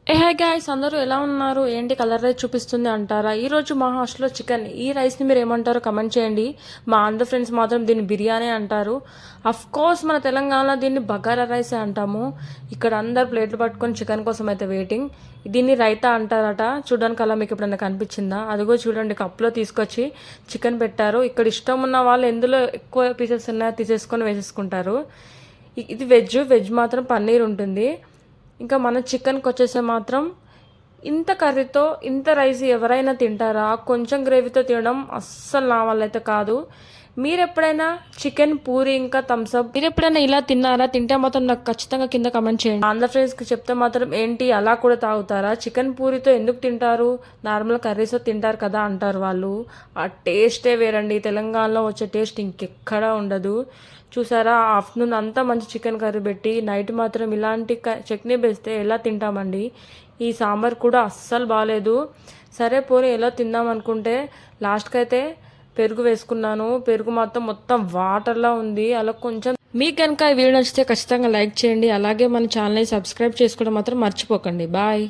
Hey guys, అందరూ ఎలా ఉన్నారు? ఏంటి కలర్ రైస్ చూపిస్తుంది అంటారా? ఈరోజు మా హాస్టల్లో చికెన్. ఈ రైస్ని మీరు ఏమంటారో కమెంట్ చేయండి. మా ఆంధ్ర ఫ్రెండ్స్ మాత్రం దీన్ని బిర్యానీ అంటారు. అఫ్ కోర్స్ మన తెలంగాణలో దీన్ని బగారా రైస్ అంటాము. ఇక్కడ అందరు ప్లేట్లు పట్టుకొని చికెన్ కోసం అయితే వెయిటింగ్. దీన్ని రైతా అంటారట. చూడడానికి అలా మీకు ఎప్పుడైనా కనిపించిందా? అదిగో చూడండి, కప్లో తీసుకొచ్చి చికెన్ పెట్టారు. ఇక్కడ ఇష్టం ఉన్న వాళ్ళు ఎందులో ఎక్కువ పీసెస్ ఉన్నాయో తీసేసుకొని వేసేసుకుంటారు. ఇది వెజ్ మాత్రం పన్నీర్ ఉంటుంది. ఇంకా మన చికెన్కి వచ్చేస్తే మాత్రం ఇంత కర్రీతో ఇంత రైస్ ఎవరైనా తింటారా? కొంచెం గ్రేవీతో తినడం అస్సలు నా వల్ల అయితే కాదు. మీరు ఎప్పుడైనా చికెన్ పూరి ఇంకా థమ్స్అప్ మీరు ఎప్పుడైనా ఇలా తిన్నారా? తింటే మాత్రం నాకు ఖచ్చితంగా కింద కమెంట్ చేయండి. ఆంధ్ర ఫ్రెండ్స్కి చెప్తే మాత్రం ఏంటి అలా కూడా తాగుతారా? చికెన్ పూరితో ఎందుకు తింటారు? నార్మల్ కర్రీస్తో తింటారు కదా అంటారు వాళ్ళు. ఆ టేస్టే వేరండి. తెలంగాణలో వచ్చే టేస్ట్ ఇంకెక్కడా ఉండదు. చూసారా, ఆఫ్టర్నూన్ అంతా మంచి చికెన్ కర్రీ పెట్టి నైట్ మాత్రం ఇలాంటి చట్నీ వేస్తే ఎలా తింటామండి? ఈ సాంబార్ కూడా అస్సలు బాగాలేదు. సరే పోనీ ఎలా తిందాం అనుకుంటే లాస్ట్కి అయితే పెరుగు వేసుకున్నాను. పెరుగు మొత్తం వాటర్లా ఉంది. అలా కొంచెం మీకు కనుక ఈ వీడియో నచ్చితే ఖచ్చితంగా లైక్ చేయండి. అలాగే మన ఛానల్ని సబ్స్క్రైబ్ చేసుకోవడం మాత్రం మర్చిపోకండి. బాయ్.